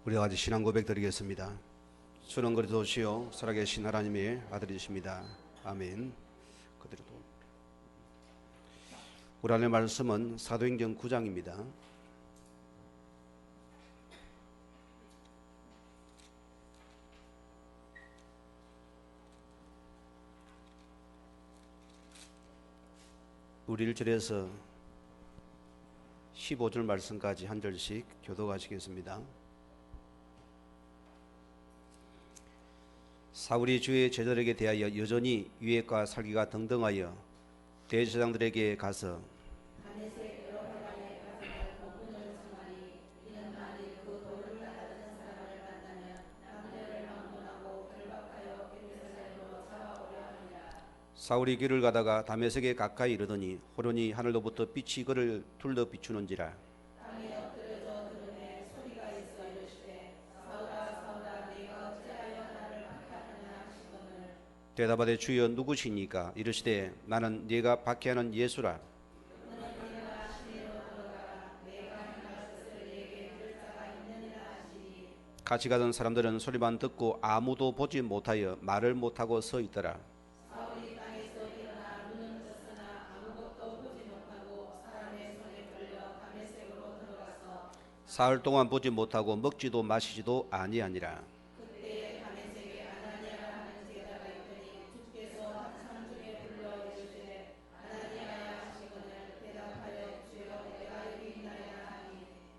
우리 같이 신앙 고백 드리겠습니다. 주는 그리스도시요 살아계신 하나님의 아들이십니다. 아멘. 그대로도 우리 하나님의 말씀은 사도행전 9장입니다. 우리 1절에서 15절 말씀까지 한 절씩 교독하시겠습니다. 사울이 주의 제자들에게 대하여 여전히 유혹과 살기가 등등하여 대제사장들에게 가서 사울이 길을 가다가 다메섹에 가까이 이르더니 호련히 하늘로부터 빛이 그를 둘러 비추는지라. 대답하되 주여 누구시니까? 이르시되 나는 네가 박해하는 예수라. 같이 가던 사람들은 소리만 듣고 아무도 보지 못하여 말을 못하고 서 있더라. 사흘 동안 보지 못하고 먹지도 마시지도 아니하니라.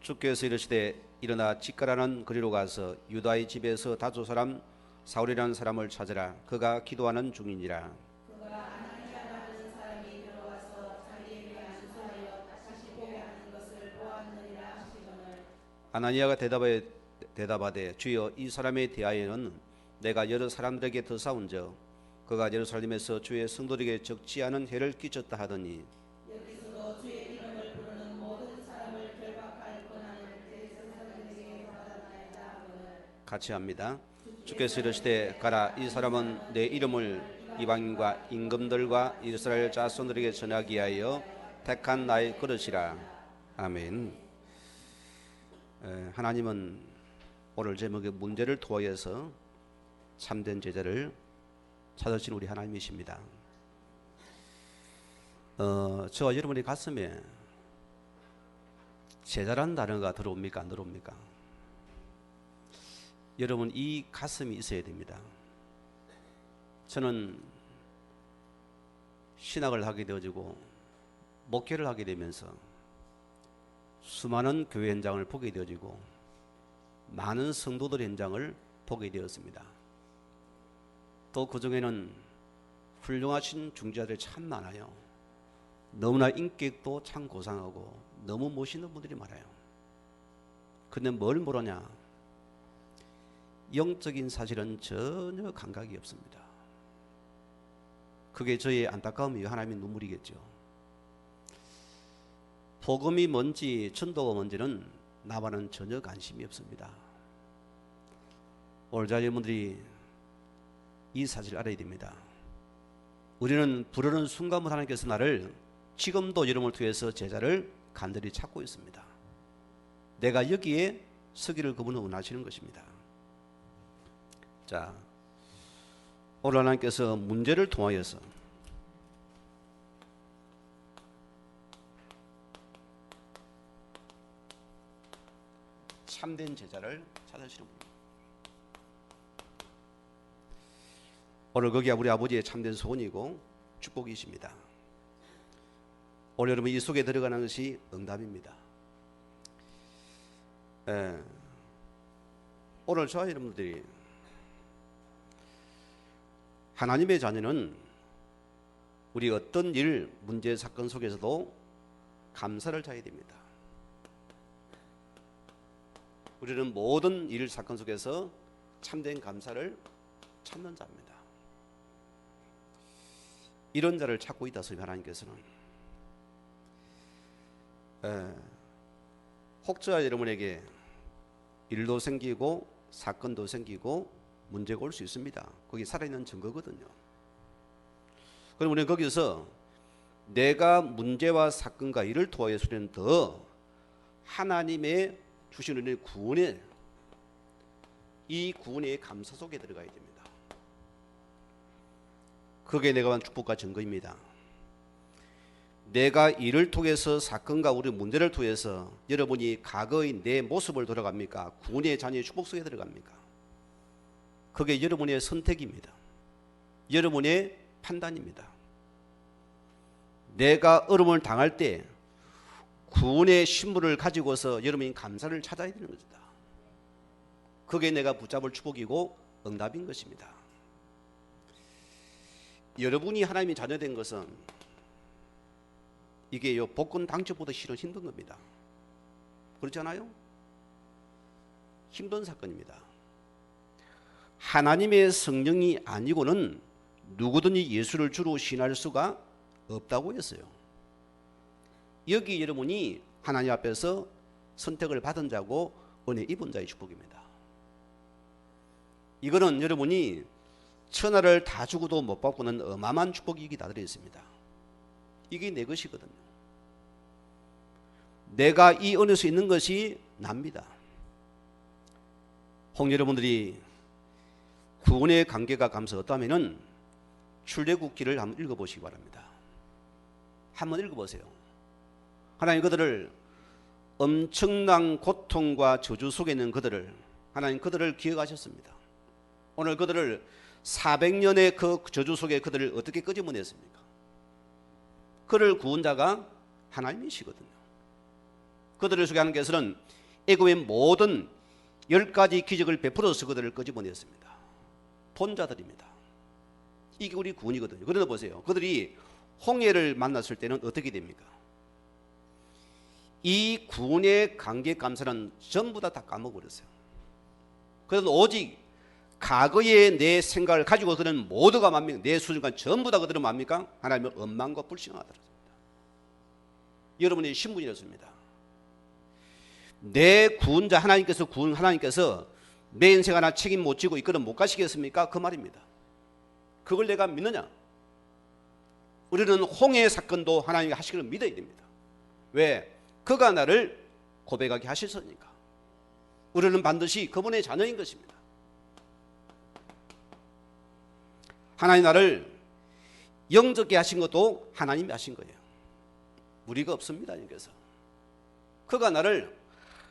주께서 이르시되 일어나 직가라는 거리로 가서 유다의 집에서 다소 사람 사울이라는 사람을 찾으라. 그가 기도하는 중이니라. 아나니아가 대답하되 주여 이 사람에 대하여는 내가 여러 사람들에게 더 싸운즉 그가 예루살렘에서 주의 성도들에게 적지 않은 해를 끼쳤다 하더니 같이 합니다. 주께서 이르시되 가라. 이 사람은 내 이름을 이방인과 임금들과 이스라엘 자손들에게 전하기 위하여 택한 나의 그릇이라. 아멘. 하나님은 오늘 제목의 문제를 통하여서 참된 제자를 찾으신 우리 하나님이십니다. 저와 여러분의 가슴에 제자라는 단어가 들어옵니까? 안 들어옵니까? 여러분 이 가슴이 있어야 됩니다. 저는 신학을 하게 되어지고 목회를 하게 되면서 수많은 교회 현장을 보게 되어지고 많은 성도들 현장을 보게 되었습니다. 또 그중에는 훌륭하신 중재자들이 참 많아요. 너무나 인격도 참 고상하고 너무 멋있는 분들이 많아요. 근데 뭘 모르냐? 영적인 사실은 전혀 감각이 없습니다. 그게 저의 안타까움이요 하나님의 눈물이겠죠. 복음이 뭔지 전도가 뭔지는 나와는 전혀 관심이 없습니다. 오늘 여러분들이 이 사실을 알아야 됩니다. 우리는 부르는 순간부터 하나님께서 나를 지금도 여러분을 통해서 제자를 간절히 찾고 있습니다. 내가 여기에 서기를 그분은 원하시는 것입니다. 자, 오늘 하나님께서 문제를 통하여서 참된 제자를 찾으시는 분입니다. 오늘 거기가 우리 아버지의 참된 소원이고 축복이십니다. 오늘 여러분 이 속에 들어가는 것이 응답입니다. 오늘 저와 여러분들이 하나님의 자녀는 우리 어떤 일, 문제, 사건 속에서도 감사를 자야 됩니다. 우리는 모든 일, 사건 속에서 참된 감사를 찾는 자입니다. 이런 자를 찾고 있다 소위 하나님께서는 혹자 여러분에게 일도 생기고 사건도 생기고 문제가 올 수 있습니다. 거기 살아있는 증거거든요. 그럼 우리는 거기서 내가 문제와 사건과 일을 통하여서 우리는 더 하나님의 주신 우리의 구원의 이 구원의 감사 속에 들어가야 됩니다. 그게 내가 받은 축복과 증거입니다. 내가 이를 통해서 사건과 우리 문제를 통해서 여러분이 과거의 내 모습을 돌아갑니까? 구원의 자녀의 축복 속에 들어갑니까? 그게 여러분의 선택입니다. 여러분의 판단입니다. 내가 어려움을 당할 때 구원의 신분을 가지고서 여러분이 감사를 찾아야 되는 것이다. 그게 내가 붙잡을 축복이고 응답인 것입니다. 여러분이 하나님의 자녀된 것은 이게 복권 당첨보다 실은 힘든 겁니다. 그렇지 않아요? 힘든 사건입니다. 하나님의 성령이 아니고는 누구든지 예수를 주로 신할 수가 없다고 했어요. 여기 여러분이 하나님 앞에서 선택을 받은 자고 은혜 입은 자의 축복입니다. 이거는 여러분이 천하를 다 주고도 못 받고는 어마어마한 축복이 다 들어있습니다. 이게 내 것이거든요. 내가 이 은혜에 있는 것이 납니다. 혹 여러분들이 구원의 관계가 감사했다면 출애굽기를 한번 읽어보시기 바랍니다. 한번 읽어보세요. 하나님 그들을 엄청난 고통과 저주 속에 있는 그들을 하나님 그들을 기억하셨습니다. 오늘 그들을 400년의 그 저주 속에 그들을 어떻게 끄집어냈습니까? 그를 구원자가 하나님이시거든요. 그들을 소개하는 것은 애굽의 모든 10가지 기적을 베풀어서 그들을 끄집어냈습니다. 본자들입니다. 이게 우리 구원이거든요. 그러나 보세요. 그들이 홍해를 만났을 때는 어떻게 됩니까? 이 구원의 관계 감사는 전부 다 까먹어버렸어요. 그래서 오직 과거의 내 생각을 가지고 그들은 모두가 뭡니까? 내 수준과 전부 다 그들은 뭡니까? 하나님의 원망과 불신하더라. 여러분의 신분이었습니다. 내 구원자 하나님께서 내 인생 하나 책임 못 지고 이끌어 못 가시겠습니까? 그 말입니다. 그걸 내가 믿느냐? 우리는 홍해 사건도 하나님이 하시기를 믿어야 됩니다. 왜? 그가 나를 고백하게 하셨으니까. 우리는 반드시 그분의 자녀인 것입니다. 하나님 나를 영접게 하신 것도 하나님이 하신 거예요. 우리가 없습니다. 여기서 그가 나를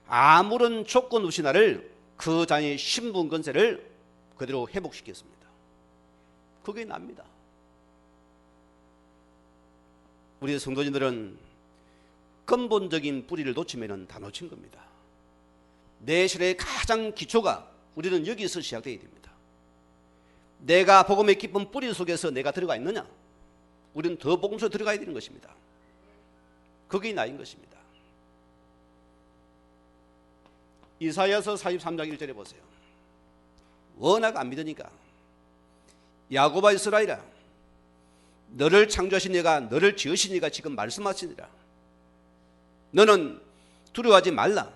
아무런 조건 없이 나를 그 자녀의 신분 권세를 그대로 회복시켰습니다. 그게 납니다. 우리 성도님들은 근본적인 뿌리를 놓치면 다 놓친 겁니다. 내 신의 가장 기초가 우리는 여기서 시작되어야 됩니다. 내가 복음의 깊은 뿌리 속에서 내가 들어가 있느냐? 우리는 더 복음 속에 들어가야 되는 것입니다. 그게 나인 것입니다. 이사야서 43장 1절에 보세요. 워낙 안 믿으니까 야곱아 이스라엘아 너를 창조하신 이가 너를 지으신 이가 지금 말씀하시니라. 너는 두려워하지 말라.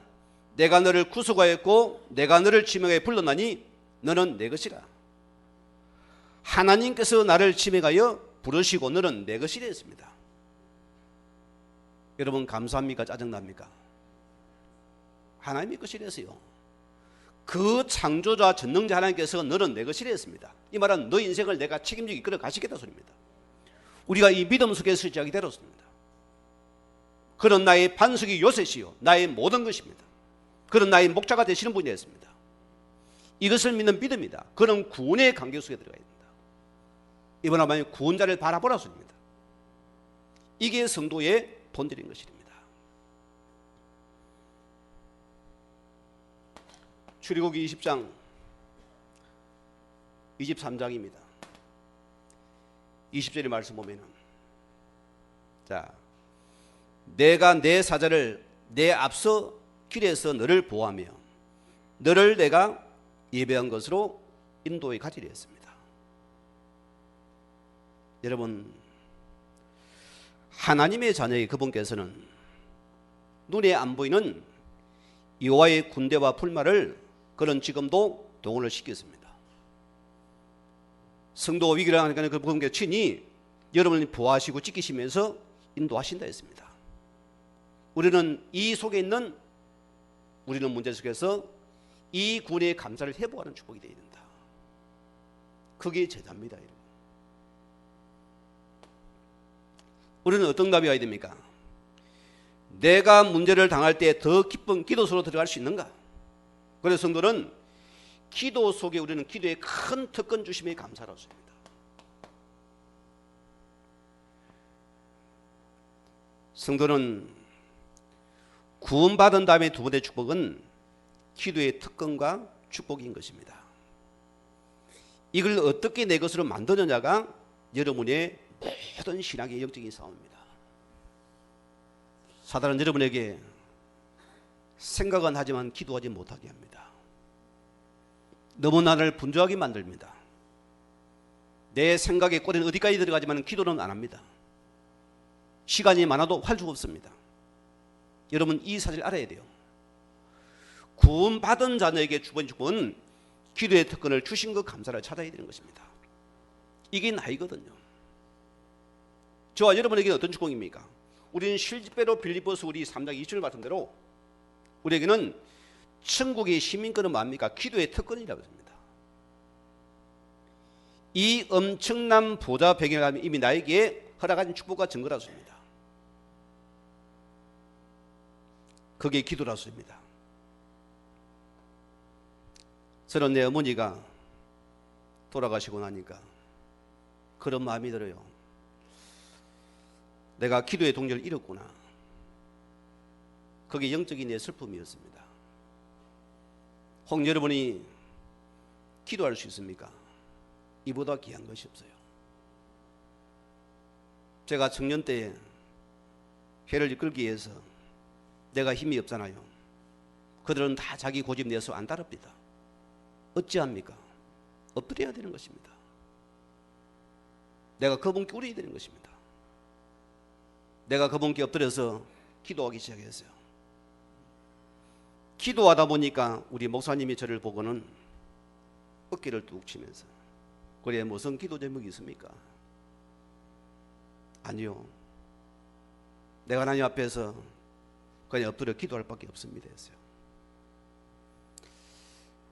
내가 너를 구속하였고 내가 너를 지명하여 불렀나니 너는 내 것이라. 하나님께서 나를 지명하여 부르시고 너는 내 것이라 했습니다. 여러분 감사합니까? 짜증납니까? 하나님의 것이라 했어요. 그 창조자 전능자 하나님께서 너는 내 것이라 했습니다. 이 말은 너 인생을 내가 책임지게 이끌어 가시겠다 소리입니다. 우리가 이 믿음 속에서 시작이 되었습니다. 그런 나의 반석이 요셉이요 나의 모든 것입니다. 그런 나의 목자가 되시는 분이 됐습니다. 이것을 믿는 믿음이다. 그런 구원의 관계 속에 들어가야 됩니다. 이번 하나님 구원자를 바라보라 소리입니다. 이게 성도의 본질인 것입니다. 출애굽기 20장 23장입니다. 20절의 말씀 보면은 자 내가 내 사자를 내 앞서 길에서 너를 보호하며 너를 내가 예배한 것으로 인도에 가리려 했습니다. 여러분 하나님의 자녀의 그분께서는 눈에 안 보이는 여호와의 군대와 풀마를 그런 지금도 동원을 시켰습니다. 성도가 위기를 하니까 그분께 친히 여러분이 보호하시고 지키시면서 인도하신다 했습니다. 우리는 이 속에 있는 우리는 문제 속에서 이 구원의 감사를 회복하는 축복이 되어야 된다. 그게 제자입니다. 여러분. 우리는 어떤 답이 와야 됩니까? 내가 문제를 당할 때 더 깊은 기도 속으로 들어갈 수 있는가? 그래서 성도는 기도 속에 우리는 기도의 큰 특권 주심에 감사를 합니다. 성도는 구원받은 다음에 두 번째 축복은 기도의 특권과 축복인 것입니다. 이걸 어떻게 내 것으로 만드느냐가 여러분의 모든 신앙의 영적인 싸움입니다. 사단은 여러분에게 생각은 하지만 기도하지 못하게 합니다. 너무 나를 분주하게 만듭니다. 내 생각의 꼬리는 어디까지 들어가지만 기도는 안 합니다. 시간이 많아도 할 수가 없습니다. 여러분 이 사실을 알아야 돼요. 구원받은 자녀에게 주번 축복은 기도의 특권을 주신 것 감사를 찾아야 되는 것입니다. 이게 나이거든요. 저와 여러분에게는 어떤 축복입니까? 우리는 실제로 빌립보서 우리 3장 20절 말씀대로 우리에게는 천국의 시민권은 뭡니까? 기도의 특권이라고 합니다. 이 엄청난 보좌 배경이 이미 나에게 허락한 축복과 증거라고 합니다. 그게 기도라고 합니다. 저는 내 어머니가 돌아가시고 나니까 그런 마음이 들어요. 내가 기도의 동력을 잃었구나. 그게 영적인 내 슬픔이었습니다. 혹 여러분이 기도할 수 있습니까? 이보다 귀한 것이 없어요. 제가 청년 때 회를 이끌기 위해서 내가 힘이 없잖아요. 그들은 다 자기 고집 내서 안 따릅니다. 어찌합니까? 엎드려야 되는 것입니다. 내가 그분께 울어야 되는 것입니다. 내가 그분께 엎드려서 기도하기 시작했어요. 기도하다 보니까 우리 목사님이 저를 보고는 어깨를 뚝 치면서 그래 무슨 기도 제목이 있습니까? 아니요. 내가 하나님 앞에서 그냥 엎드려 기도할 밖에 없습니다 했어요.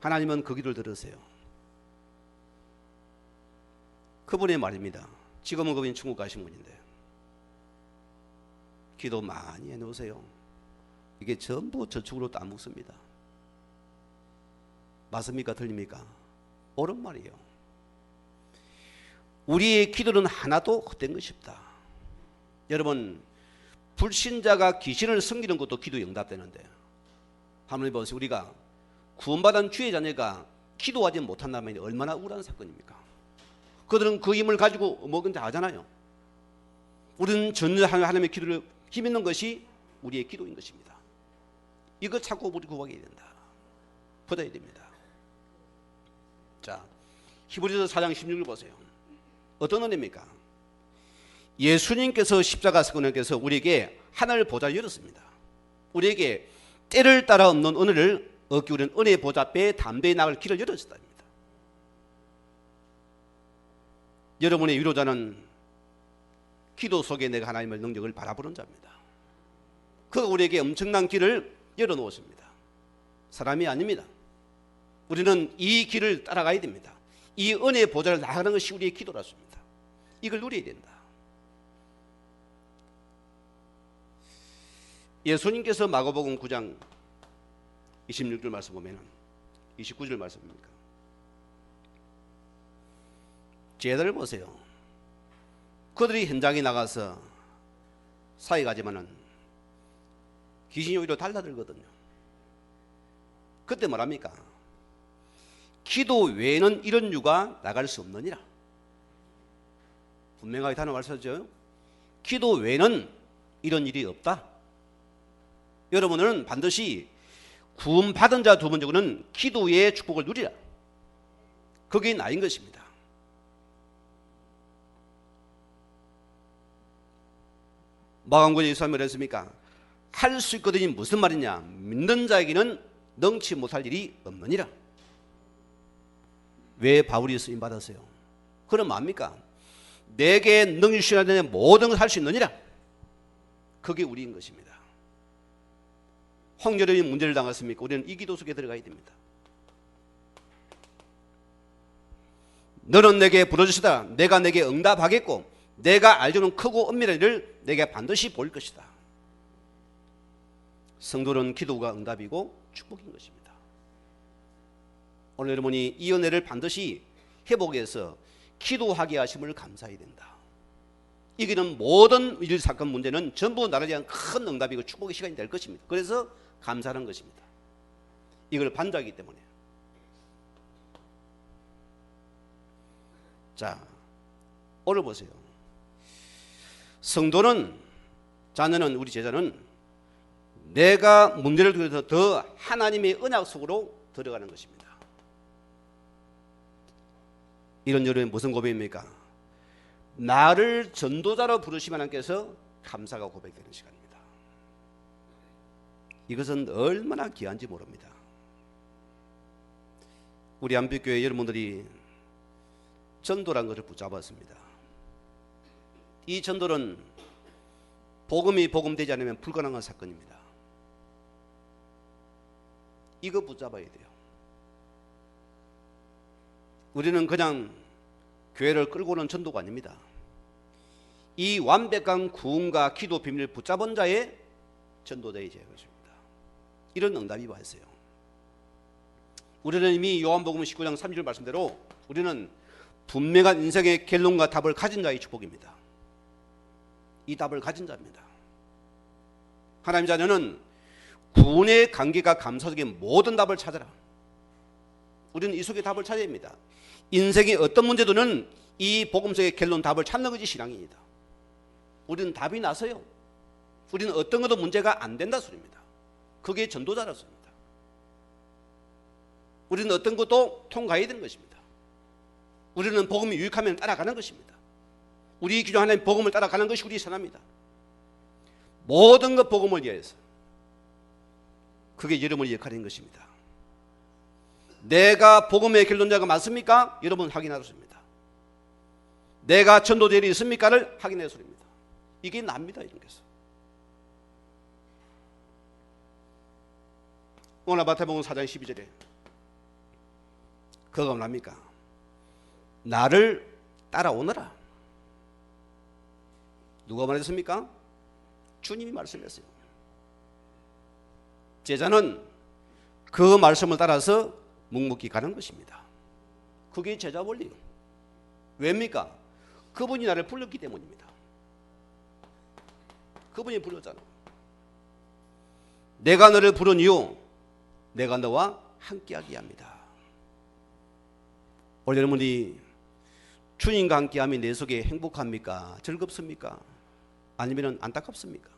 하나님은 그 기도를 들으세요. 그분의 말입니다. 지금은 그분이 천국 가신 분인데 기도 많이 해놓으세요. 이게 전부 저축으로 따먹습니다. 맞습니까? 틀립니까? 옳은 말이에요. 우리의 기도는 하나도 헛된 것이 없다. 여러분 불신자가 귀신을 섬기는 것도 기도 응답되는데 한번 보세요. 우리가 구원받은 주의 자녀가 기도하지 못한다면 얼마나 우울한 사건입니까? 그들은 그 힘을 가지고 뭐든지 하잖아요. 우리는 전혀 하나님의 기도를 힘있는 것이 우리의 기도인 것입니다. 이거 찾고 우리 구하게 된다. 받아야 됩니다. 자, 히브리서 4장 16절 보세요. 어떤 은혜입니까? 예수님께서 십자가 사건에서 우리에게 하늘 보좌를 열었습니다. 우리에게 때를 따라 없는 은혜를 얻기 위한 은혜의 보좌 앞에 담대히 나갈 길을 열어줬답니다. 여러분의 위로자는 기도 속에 내가 하나님의 능력을 바라보는 자입니다. 그가 우리에게 엄청난 길을 열어놓았습니다. 사람이 아닙니다. 우리는 이 길을 따라가야 됩니다. 이 은혜의 보좌를 나가는 것이 우리의 기도라습니다. 이걸 누려야 된다. 예수님께서 마가복음 9장 26절 말씀 보면 29절 말씀입니까? 제자를 보세요. 그들이 현장에 나가서 사역하지만은 귀신이 오히려 달라들거든요. 그때 뭐랍니까? 기도 외에는 이런 유가 나갈 수 없느니라. 분명하게 단어 말씀하셨죠. 기도 외에는 이런 일이 없다. 여러분은 반드시 구원받은 자 두 번째로는 기도의 축복을 누리라. 그게 나인 것입니다. 마감구에 예수님이 그랬습니까? 할 수 있거든요. 무슨 말이냐? 믿는 자에게는 능치 못할 일이 없느니라. 왜 바울이 쓰임 받았어요? 그럼 뭡니까? 내게 능력 주시는 데 모든 걸 할 수 있느니라. 그게 우리인 것입니다. 홍여름이 문제를 당했습니까? 우리는 이 기도 속에 들어가야 됩니다. 너는 내게 부르짖으라. 내가 내게 응답하겠고 내가 알기로는 크고 은밀한 일을 내게 반드시 보일 것이다. 성도는 기도가 응답이고 축복인 것입니다. 오늘 여러분이 이 은혜를 반드시 회복하기 위해서 기도하게 하심을 감사해야 된다. 이기는 모든 일, 사건, 문제는 전부 나를 위한 큰 응답이고 축복의 시간이 될 것입니다. 그래서 감사하는 것입니다. 이걸 반자이기 때문에. 자, 오늘 보세요. 성도는, 자녀는, 우리 제자는 내가 문제를 통해서 더 하나님의 언약 속으로 들어가는 것입니다. 이런 여러분 무슨 고백입니까? 나를 전도자로 부르시면 하나님께서 감사가 고백되는 시간입니다. 이것은 얼마나 귀한지 모릅니다. 우리 안빛교회 여러분들이 전도란 것을 붙잡았습니다. 이 전도는 복음이 복음되지 않으면 불가능한 사건입니다. 이거 붙잡아야 돼요. 우리는 그냥 교회를 끌고 오는 전도가 아닙니다. 이 완벽한 구원과 기도 비밀을 붙잡은 자의 전도자의 것입니다. 이런 응답이 와 있어요. 우리는 이미 요한복음 19장 3절 말씀대로 우리는 분명한 인생의 결론과 답을 가진 자의 축복입니다. 이 답을 가진 자입니다. 하나님 자녀는 구원의 관계가 감사 속에 모든 답을 찾아라. 우리는 이 속에 답을 찾아야 합니다. 인생의 어떤 문제도는 이 복음 속의 결론 답을 찾는 것이 신앙입니다. 우리는 답이 나서요. 우리는 어떤 것도 문제가 안 된다 소리입니다. 그게 전도자라 소리입니다. 우리는 어떤 것도 통과해야 되는 것입니다. 우리는 복음이 유익하면 따라가는 것입니다. 우리 기존 하나님 복음을 따라가는 것이 우리 선합니다. 모든 것 복음을 위해서. 그게 여러분의 역할인 것입니다. 내가 복음의 결론자가 맞습니까? 여러분 확인하셨습니다. 내가 전도자리 있습니까를 확인해 소리입니다. 이게 납니다. 이런 것은. 오늘 마태복음 4장 12절에 그가 뭡니까? 나를 따라오너라. 누가 말했습니까? 주님이 말씀했어요. 제자는 그 말씀을 따라서 묵묵히 가는 것입니다. 그게 제자 원리예요. 왜입니까? 그분이 나를 불렀기 때문입니다. 그분이 불렀잖아. 내가 너를 부른 이유, 내가 너와 함께하게 합니다. 오늘 여러분이 주님과 함께함이 내 속에 행복합니까? 즐겁습니까? 아니면 안타깝습니까?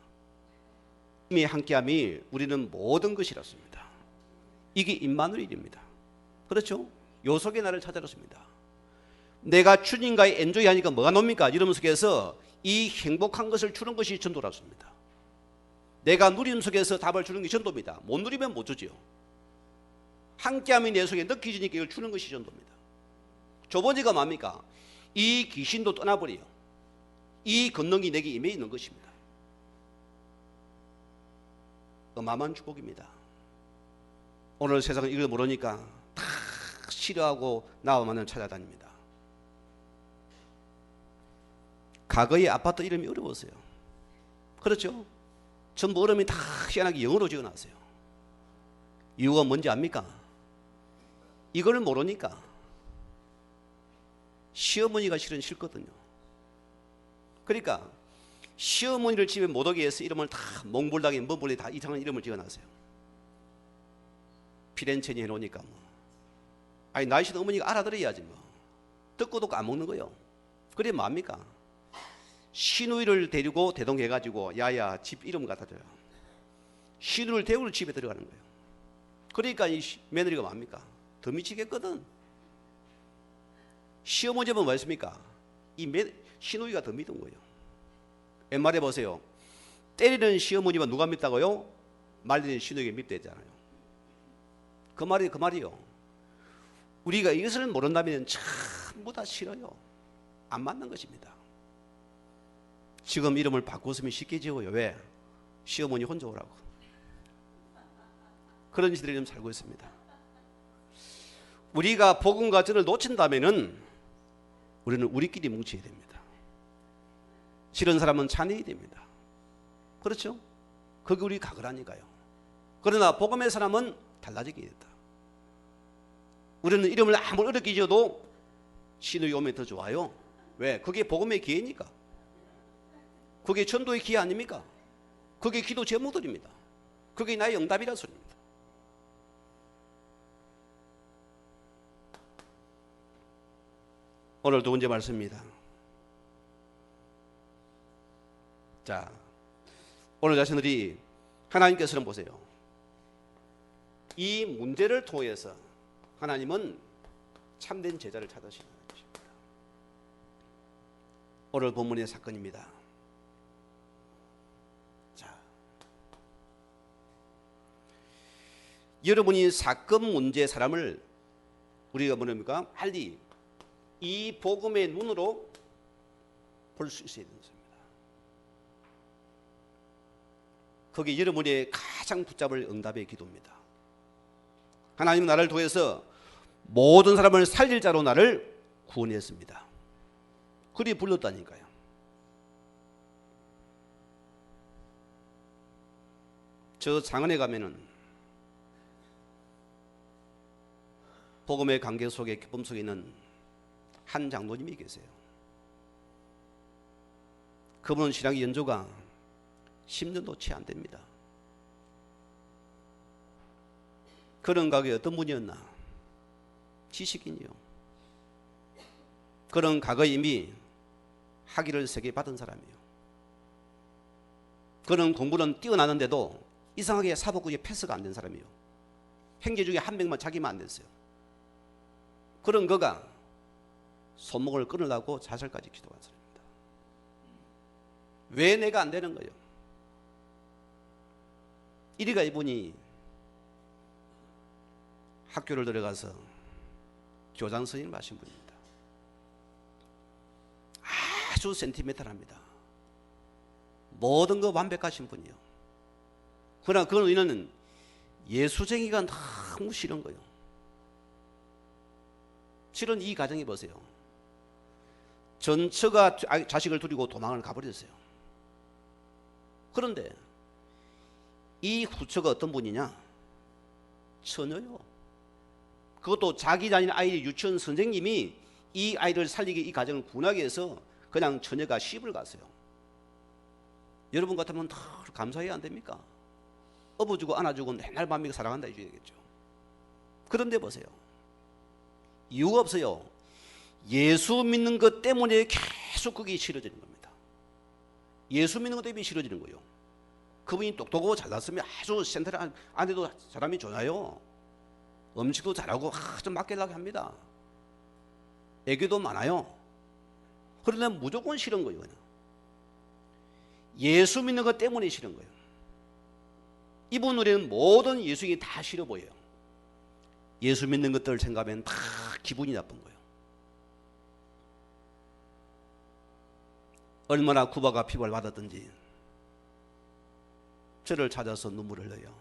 주님의 함께함이 우리는 모든 것이라습니다. 이게 임마누엘입니다. 그렇죠? 요 속에 나를 찾아줬습니다. 내가 주님과의 엔조이 하니까 뭐가 놉니까? 이러면 속에서 이 행복한 것을 주는 것이 전도랍습니다. 내가 누림 속에서 답을 주는 게 전도입니다. 못 누리면 못 주지요. 함께함이 내 속에 느껴지니까 이걸 주는 것이 전도입니다. 두 번째가 뭡니까? 이 귀신도 떠나버려요. 이 권능이 내게 임해 있는 것입니다. 어마어마한 축복입니다. 오늘 세상은 이걸 모르니까 다 싫어하고 나와만은 찾아다닙니다. 과거의 아파트 이름이 어려웠어요. 그렇죠? 전부 어름이 다 희한하게 영어로 지어놨어요. 이유가 뭔지 압니까? 이걸 모르니까 시어머니가 실은 싫거든요. 그러니까 시어머니를 집에 못 오게 해서 이름을 다 몽골당에 머블에 다 이상한 이름을 지어놨어요. 피렌체니 해놓으니까 뭐. 아니 나이신 어머니가 알아들어야지 뭐. 듣고도 까먹는 거예요. 그래 뭐합니까? 시누이를 데리고 대동해가지고 야야 집 이름 갖다줘요. 시누이를 데리고 집에 들어가는 거예요. 그러니까 이 며느리가 뭐합니까? 더 미치겠거든. 시어머니 집은 뭐 했습니까? 시누이가 더 믿은 거예요. 옛말에 보세요. 때리는 시어머니만 누가 밉다고요? 말리는 시누이가 밉대잖아요. 그 말이요. 우리가 이것을 모른다면 전부 다 싫어요. 안 맞는 것입니다. 지금 이름을 바꿨으면 쉽게 지어요. 왜? 시어머니 혼자 오라고. 그런 시대를 좀 살고 있습니다. 우리가 복음과 전을 놓친다면은 우리는 우리끼리 뭉쳐야 됩니다. 싫은 사람은 차내야 됩니다. 그렇죠? 그게 우리 각오라니까요. 그러나 복음의 사람은 달라지게 됐다. 우리는 이름을 아무리 어렵게 지어도 신의 오면 더 좋아요. 왜? 그게 복음의 기회니까. 그게 전도의 기회 아닙니까? 그게 기도 제목들입니다. 그게 나의 응답이라 소리입니다. 오늘 두 번째 말씀입니다. 자, 오늘 자신들이 하나님께서는 보세요. 이 문제를 통해서 하나님은 참된 제자를 찾으시는 것입니다. 오늘 본문의 사건입니다. 자, 여러분이 사건 문제 사람을 우리가 뭐랍니까? 빨리 이 복음의 눈으로 볼 수 있어야 되는 것입니다. 그게 여러분의 가장 붙잡을 응답의 기도입니다. 하나님은 나를 통해서 모든 사람을 살릴 자로 나를 구원했습니다. 그리 불렀다니까요. 저 장안에 가면은 복음의 관계 속에 기쁨 속에 있는 한 장로님이 계세요. 그분은 신앙의 연조가 10년도 채 안 됩니다. 그런 가게 어떤 분이었나? 지식인이요. 그런 과거에 이미 학위를 3개 받은 사람이에요. 그런 공부는 뛰어나는데도 이상하게 사법국에 패스가 안 된 사람이에요. 행제 중에 한 명만 자기만 안 됐어요. 그런 거가 손목을 끊으려고 자살까지 기도한 사람입니다. 왜 내가 안 되는 거예요? 이리가 이분이 학교를 들어가서 교장 선생님을 하신 분입니다. 아주 센티멘탈합니다. 모든 거 완벽하신 분이요. 그러나 그 의는 예수쟁이가 너무 싫은 거예요. 실은 이 가정이 보세요. 전처가 자식을 두리고 도망을 가버렸어요. 그런데 이 후처가 어떤 분이냐? 처녀요. 그것도 자기 다니는 아이 유치원 선생님이 이 아이를 살리기, 이 가정을 구원하기 위해서 그냥 처녀가 시집을 갔어요. 여러분 같으면 더 감사해야 안 됩니까? 업어주고 안아주고 맨날 밤에 사랑한다 해줘야 되겠죠. 그런데 보세요. 이유가 없어요. 예수 믿는 것 때문에 계속 그게 싫어지는 겁니다. 예수 믿는 것 때문에 싫어지는 거예요. 그분이 똑똑하고 잘났으면 아주 센터를 안에도 사람이 좋아요. 음식도 잘하고 좀 맡기려고 합니다. 애교도 많아요. 그런데 무조건 싫은 거예요. 그냥. 예수 믿는 것 때문에 싫은 거예요. 이분 노래는 모든 예수인이 다 싫어 보여요. 예수 믿는 것들 생각하면 다 기분이 나쁜 거예요. 얼마나 구박과 피벌 받았든지 저를 찾아서 눈물을 흘려요.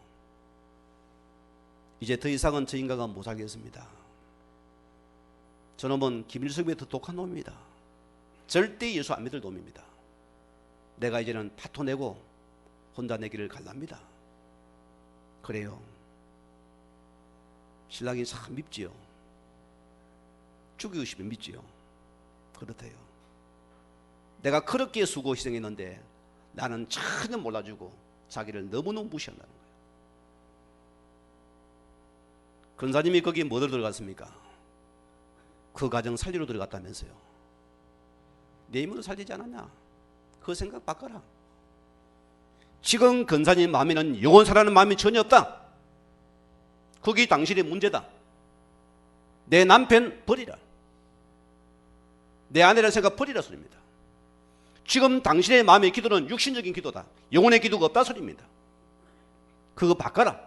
이제 더 이상은 저 인간과 못 살겠습니다. 저놈은 김일성보다 더 독한 놈입니다. 절대 예수 안 믿을 놈입니다. 내가 이제는 파토 내고 혼자 내 길을 갈랍니다. 그래요. 신랑이 참 밉지요. 죽이고 싶으면 밉지요. 그렇대요. 내가 그렇게 수고 희생했는데 나는 전혀 몰라주고 자기를 너무너무 무시한다는 거예요. 근사님이 거기에 뭐들 들어갔습니까? 그 가정 살리러 들어갔다면서요. 내 힘으로 살리지 않았냐? 그 생각 바꿔라. 지금 근사님 마음에는 영원 살아는 마음이 전혀 없다. 그게 당신의 문제다. 내 남편 버리라. 내 아내라는 생각 버리라 소리입니다. 지금 당신의 마음의 기도는 육신적인 기도다. 영혼의 기도가 없다 소리입니다. 그거 바꿔라.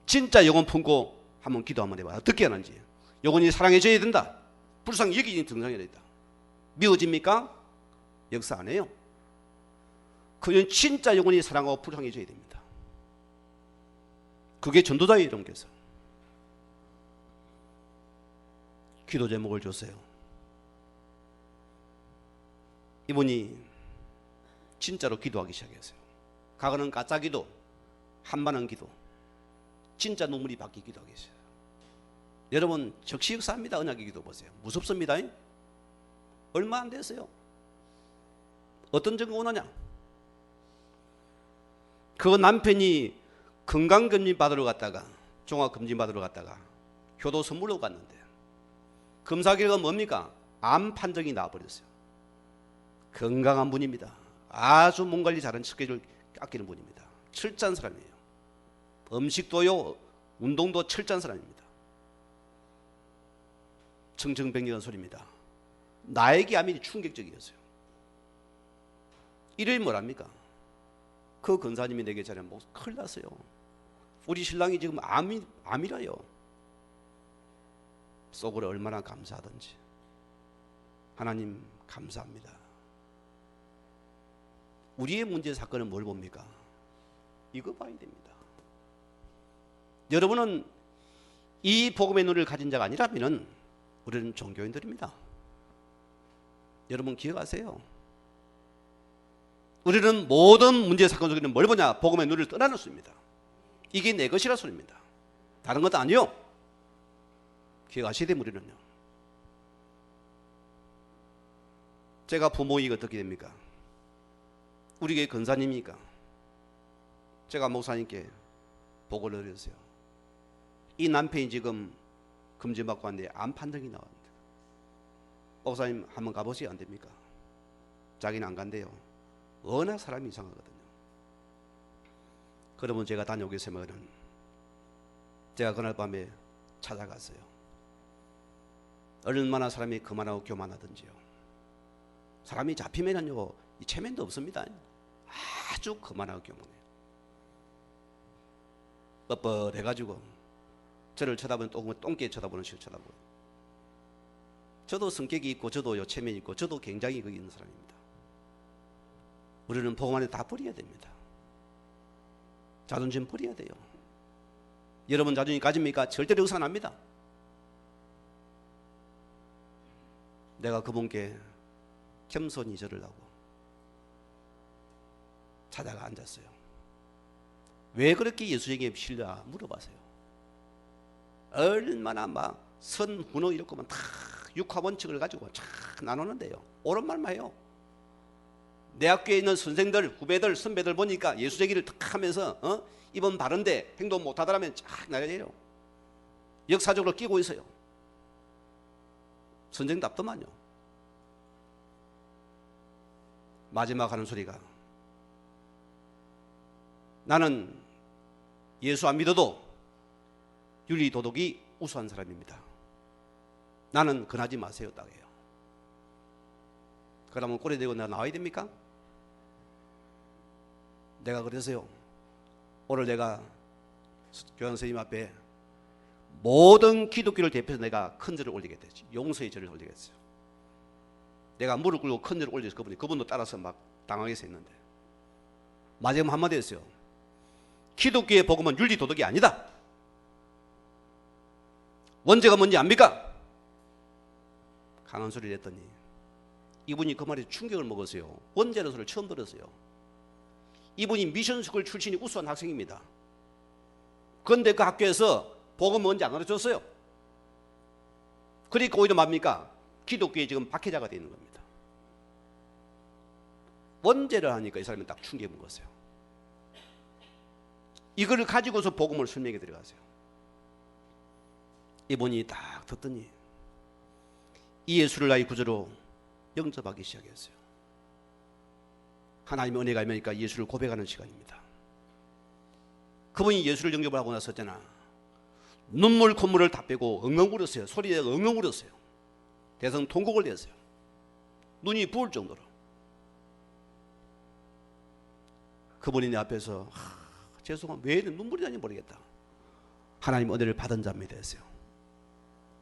진짜 영혼 품고 한번 기도 한번 해봐. 어떻게 하는지. 영혼이 사랑해줘야 된다. 불쌍히 여기니 등장해야 된다. 미워집니까? 역사 안 해요. 그건 진짜 영혼이 사랑하고 불쌍해줘야 됩니다. 그게 전도자예요, 여러분께서. 기도 제목을 줬어요. 이분이 진짜로 기도하기 시작했어요. 과거는 가짜 기도, 한반은 기도, 진짜 눈물이 바뀌 기도하기 시작해요. 여러분 적시 역사합니다. 언약의 기도 보세요. 무섭습니다. 얼마 안 됐어요. 어떤 증거 오느냐? 그 남편이 건강검진 받으러 갔다가, 종합검진 받으러 갔다가 효도 선물로 갔는데 검사 결과가 뭡니까? 암 판정이 나와버렸어요. 건강한 분입니다. 아주 몸 관리 잘하는, 스케줄 아끼는 분입니다. 철저한 사람이에요. 음식도요, 운동도 철저한 사람입니다. 청정병력한 소리입니다. 나에게 암이 충격적이었어요. 이를 뭐랍니까? 그 권사님이 내게 전해 뭐 큰일 났어요. 우리 신랑이 지금 암이라요. 속으로 얼마나 감사하던지. 하나님 감사합니다. 우리의 문제 사건은 뭘 봅니까? 이거 봐야 됩니다. 여러분은 이 복음의 눈을 가진 자가 아니라면 우리는 종교인들입니다. 여러분 기억하세요. 우리는 모든 문제 사건 속에는 뭘 보냐? 복음의 눈을 떠나는 수입니다. 이게 내 것이라 소리입니다. 다른 것도 아니요. 기억하셔야 됩니다. 우리는요. 제가 부모이고 어떻게 됩니까? 우리 교회 권사님이니까 제가 목사님께 보고를 드렸어요. 이 남편이 지금 검진받고 왔는데 암 판정이 나왔는데 목사님 한번 가보세요. 안 됩니까? 자기는 안 간대요. 워낙 사람이 이상하거든요. 그러면 제가 다녀오겠으면은 제가 그날 밤에 찾아갔어요. 얼마나 사람이 그만하고 교만하든지요. 사람이 잡히면은요, 이 체면도 없습니다. 아주 그만하고 교만해요. 뻣뻣해가지고 저를 쳐다보는 똥개 쳐다보는 식으로 쳐다보고. 저도 성격이 있고 저도 체면이 있고 저도 굉장히 거기 있는 사람입니다. 우리는 복음 안에 다 버려야 됩니다. 자존심 버려야 돼요. 여러분 자존심 가집니까? 절대로 용서 안 합니다. 내가 그분께 겸손히 절을 하고 찾아가 앉았어요. 왜 그렇게 예수에게 신뢰 물어봤어요. 얼마나 막 선훈어 이렇게만 다 육화원칙을 가지고 쫙 나누는데요. 옳은 말만 해요. 내 학교에 있는 선생들, 후배들, 선배들 보니까 예수 얘기를 탁 하면서 이번 바른데 행동 못하더라면 쫙 나가요. 역사적으로 끼고 있어요. 선생답더만요. 마지막 하는 소리가 나는 예수 안 믿어도 윤리 도덕이 우수한 사람입니다. 나는 권하지 마세요. 딱 해요. 그러면 꼬리 대고 나 나와야 됩니까? 내가 그래서요, 오늘 내가 교장 선생님 앞에 모든 기독교를 대표해서 내가 큰 절을 올리겠다. 용서의 절을 올리겠어요. 내가 무릎 꿇고 큰 절을 올려서 그분도 따라서 막 당황해서 했는데 마지막 한마디 했어요. 기독교의 복음은 윤리 도덕이 아니다. 원죄가 뭔지 압니까? 강한 소리를 했더니 이분이 그 말에 충격을 먹었어요. 원죄라는 소리를 처음 들었어요. 이분이 미션스쿨 출신이 우수한 학생입니다. 그런데 그 학교에서 복음 뭔지 안 가르쳤어요. 그러니까 오히려 뭡니까? 기독교에 지금 박해자가 되는 겁니다. 원죄를 하니까 이 사람은 딱 충격을 먹었어요. 이걸 가지고서 복음을 설명해 들어가세요. 이분이 딱 듣더니 이 예수를 나의 구주로 영접하기 시작했어요. 하나님의 은혜가 임하니까 예수를 고백하는 시간입니다. 그분이 예수를 영접을 하고 나섰잖아. 눈물 콧물을 다 빼고 엉엉 울었어요. 소리에 엉엉 울었어요. 대성 통곡을 냈어요. 눈이 부을 정도로. 그분이 내 앞에서 죄송합니다. 왜 눈물이 나는지 모르겠다. 하나님 은혜를 받은 자입니다 했어요.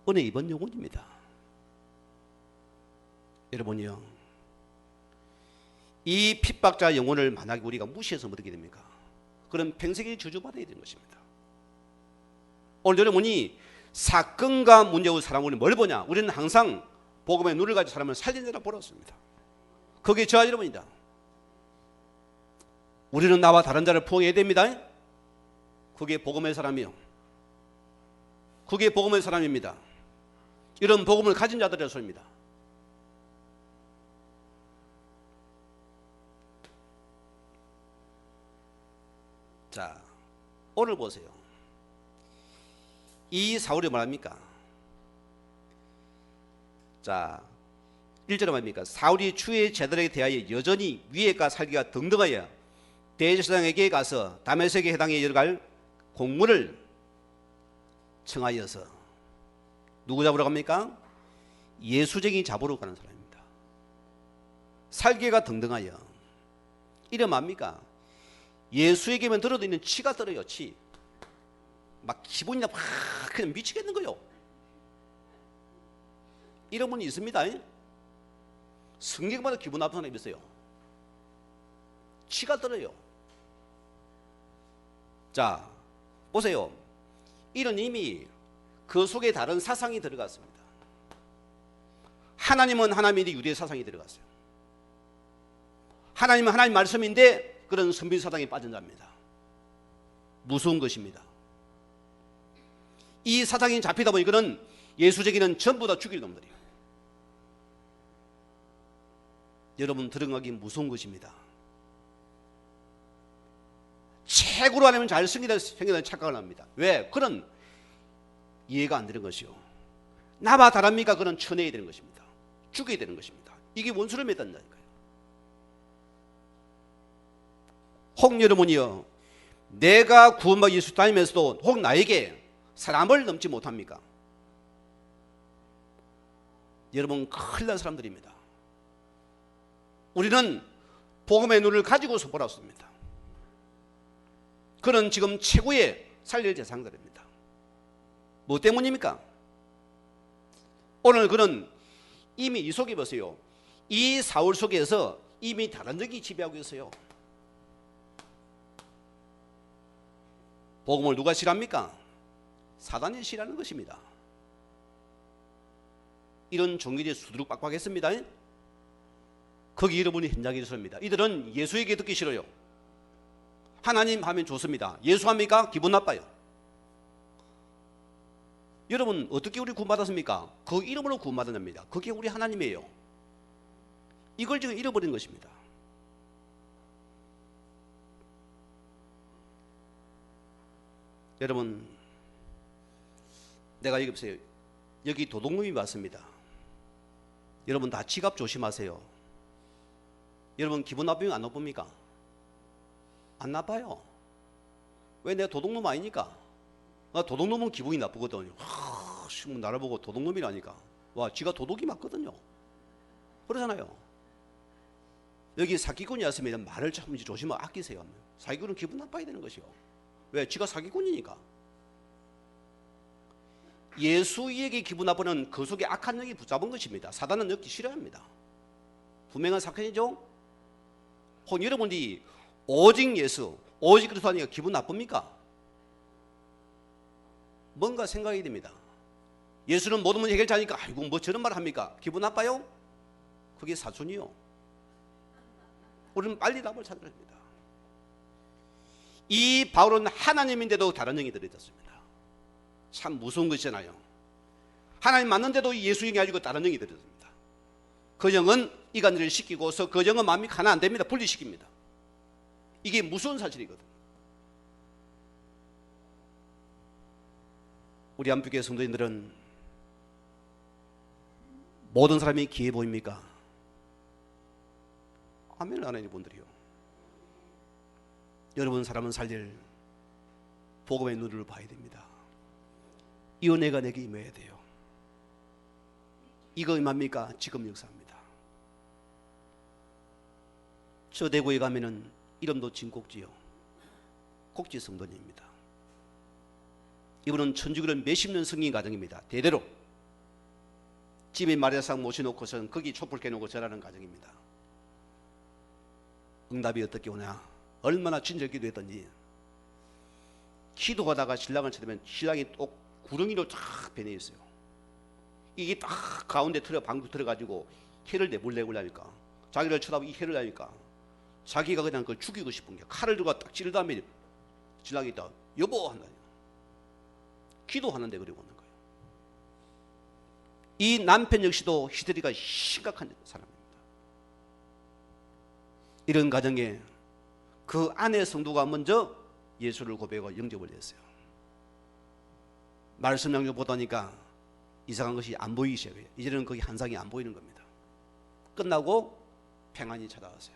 은혜 입은 영혼입니다. 여러분이요, 이 핍박자 영혼을 만약에 우리가 무시해서 어떻게 됩니까? 그럼 평생에 저주받아야 되는 것입니다. 오늘 여러분이 사건과 문제의 사람, 우리는 뭘 보냐? 우리는 항상 복음의 눈을 가지고 사람을 살린다라 보았습니다. 그게 저와 여러분이다. 우리는 나와 다른 자를 포용해야 됩니다. 그게 복음의 사람이요. 그게 복음의 사람입니다. 이런 복음을 가진 자들의 소리입니다. 자, 오늘 보세요. 이 사울이 뭐랍니까? 자, 1절에 말입니까? 사울이 주의 제자들에게 대하여 여전히 위에가 살기가 등등하여 대제사장에게 가서 다메섹에 해당해 열갈 공문을 청하여서 누구 잡으러 갑니까? 예수쟁이 잡으러 가는 사람입니다. 살기가 등등하여. 이래 뭡니까? 예수 얘기만 들어도 있는 치가 떨어요. 치. 막 기분이 막 그냥 미치겠는 거요. 이런 분이 있습니다. 성경마다 기분 나쁜 사람이 있어요. 치가 떨어요. 자, 보세요. 이런 이미 그 속에 다른 사상이 들어갔습니다. 하나님은 하나님인데 유대의 사상이 들어갔어요. 하나님은 하나님 말씀인데 그런 선비 사상에 빠진 자입니다. 무서운 것입니다. 이 사상이 잡히다 보니 그는 예수쟁이는 전부 다 죽일 놈들이에요. 여러분 들어가기 무서운 것입니다. 최고로 하려면 잘 생겨난 착각을 합니다. 왜? 그는 이해가 안 되는 것이요. 나와 다릅니까? 그는 쳐내야 되는 것입니다. 죽여야 되는 것입니다. 이게 원수를 맺었다니까요. 혹 여러분이요, 내가 구원받기 예수 다니면서도 혹 나에게 사람을 넘지 못합니까? 여러분 큰일 난 사람들입니다. 우리는 복음의 눈을 가지고서 보았습니다. 그는 지금 최고의 살릴 대상들입니다. 뭐 때문입니까? 오늘 그는 이미 이 속에 보세요. 이 사울 속에서 이미 다른 적이 지배하고 있어요. 복음을 누가 싫어합니까? 사단이 싫어하는 것입니다. 이런 종교들이 수두룩 빡빡했습니다. 거기 여러분이 현장에 있습니다. 이들은 예수 얘기 듣기 싫어요. 하나님 하면 좋습니다. 예수 합니까? 기분 나빠요. 여러분 어떻게 우리 구원받았습니까? 그 이름으로 구원받았습니다. 그게 우리 하나님이에요. 이걸 지금 잃어버린 것입니다. 여러분 내가 여기 보세요. 여기 도둑놈이 왔습니다. 여러분 다 지갑 조심하세요. 여러분 기분 나쁘면 안 나쁩니까? 안 나빠요. 왜? 내가 도둑놈 아니니까. 나 도둑놈은 기분이 나쁘거든요. 나를 보고 도둑놈이라니까. 와, 지가 도둑이 맞거든요. 그러잖아요. 여기 사기꾼이 왔으면 말을 참 조심하고 아끼세요. 사기꾼은 기분 나빠야 되는 것이요. 왜? 지가 사기꾼이니까. 예수에게 기분 나쁘는 그 속에 악한 영이 붙잡은 것입니다. 사단은 넣기 싫어합니다. 분명한 사건이죠. 혹 여러분이 오직 예수, 오직 그리스도 하니까 기분 나쁩니까? 뭔가 생각이 됩니다. 예수는 모든 문제 해결자니까 아이고 뭐 저런 말 합니까? 기분 나빠요? 그게 사촌이요. 우리는 빨리 답을 찾아야 합니다. 이 바울은 하나님인데도 다른 영이 들어있었습니다. 참 무서운 것이잖아요. 하나님 맞는데도 예수 영이 가지고 다른 영이 들어있습니다. 그 영은 이간들을 시키고서 그 영은 마음이 하나 안 됩니다. 분리시킵니다. 이게 무서운 사실이거든요. 우리 한국의 성도님들은 모든 사람이 기해 보입니까? 아멘 안 하는 분들이요. 여러분 사람은 살릴 복음의 눈을 봐야 됩니다. 이 은혜가 내게 임해야 돼요. 이거 임합니까? 지금 역사합니다. 저 대구에 가면은 이름도 진곡지요. 곡지 성도님입니다. 이분은 천주교는 몇십 년 성인 가정입니다. 대대로 집에 마리아상 모셔놓고선 거기 촛불 켜놓고 절하는 가정입니다. 응답이 어떻게 오냐? 얼마나 진절 기도했더니 기도하다가 신랑을 찾으면 신랑이 또 구렁이로 쫙 변해 있어요. 이게 딱 가운데 방구 들어가지고 혀를 내보려고 하니까, 자기를 쳐다보고 이 혀를 하니까 자기가 그냥 그걸 죽이고 싶은 게, 칼을 들고 딱 찌르 다음에 신랑이 딱 여보 한다. 기도하는데 그러고 있는 거예요. 이 남편 역시도 히스테리가 심각한 사람입니다. 이런 가정에 그 아내 성도가 먼저 예수를 고백하고 영접을 했어요. 말씀 양조 보다니까 이상한 것이 안 보이기 시작해요. 이제는 거기 한상이 안 보이는 겁니다. 끝나고 평안이 찾아왔어요.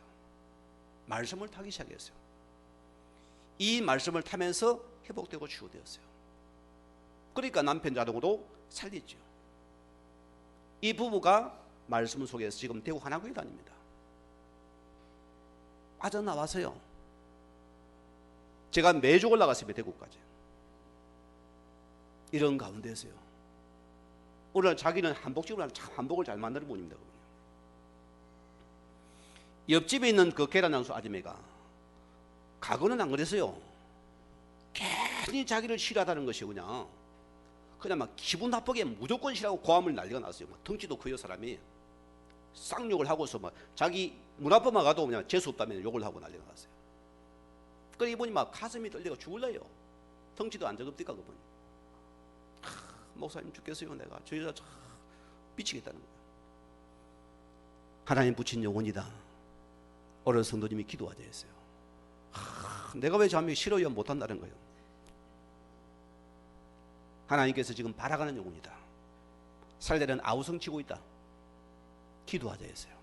말씀을 타기 시작했어요. 이 말씀을 타면서 회복되고 치유되었어요. 그러니까 남편 자동으로 살렸죠. 이 부부가 말씀 속에서 지금 대구 하나교회 다닙니다. 빠져나와서요. 제가 매주 올라갔습니다. 대구까지. 이런 가운데서요. 오늘 자기는 한복집을 참 한복을 잘 만드는 분입니다. 옆집에 있는 그 계란장수 아줌매가 과거는 안 그랬어요. 괜히 자기를 싫어하다는 것이 그냥 막 기분 나쁘게 무조건 싫어하고 고함을 난리가 났어요. 막 덩치도 커요 사람이. 쌍욕을 하고서 막 자기 문 앞에만 가도 그냥 재수 없다면 욕을 하고 난리가 났어요. 그래 이분이 막 가슴이 떨리고 죽을래요. 덩치도 안 적읍니까 그분. 목사님 죽겠어요. 내가 저 여자 참 미치겠다는 거예요. 하나님 붙인 영혼이다. 어른 성도님이 기도하자 했어요. 내가 왜 잠이 싫어요 못한다는 거예요. 하나님께서 지금 바라가는 영혼이다. 살대는 아우성치고 있다. 기도하자 했어요.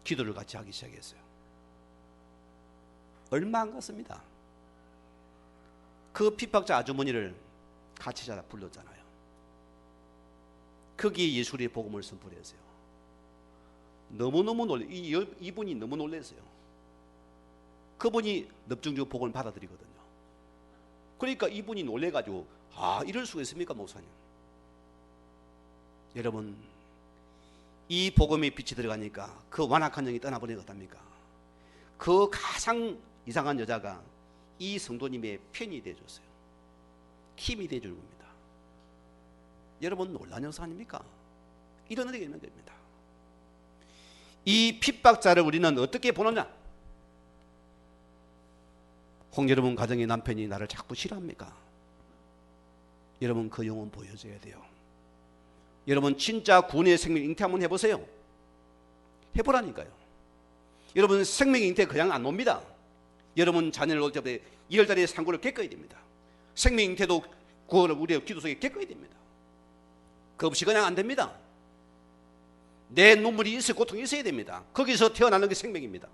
기도를 같이 하기 시작했어요. 얼마 안 갔습니다. 그 핍박자 아주머니를 같이 자다 불렀잖아요. 거기에 예수의 복음을 선포했어요. 너무너무 이분이 너무 놀랐어요. 그분이 넙중주 복음을 받아들이거든요. 그러니까 이분이 놀래가지고 이럴 수가 있습니까 목사님? 여러분 이 복음의 빛이 들어가니까 그 완악한 영이 떠나버리는 것 같답니까? 그 가장 이상한 여자가 이 성도님의 편이 되어줬어요. 힘이 되어주는 겁니다. 여러분 놀라운 역사 아닙니까? 이런 은혜가 있는 겁니다. 이 핍박자를 우리는 어떻게 보느냐? 여러분 가정의 남편이 나를 자꾸 싫어합니까? 여러분 그 영혼 보여줘야 돼요. 여러분 진짜 구원의 생명 잉태 한번 해보세요. 해보라니까요. 여러분 생명 잉태 그냥 안 놉니다. 여러분 자녀를 올 때부터 2월달에 상고를 겪어야 됩니다. 생명 잉태도 구원을 우리의 기도 속에 겪어야 됩니다. 그 없이 그냥 안 됩니다. 내 눈물이 있을 고통이 있어야 됩니다. 거기서 태어나는 게 생명입니다.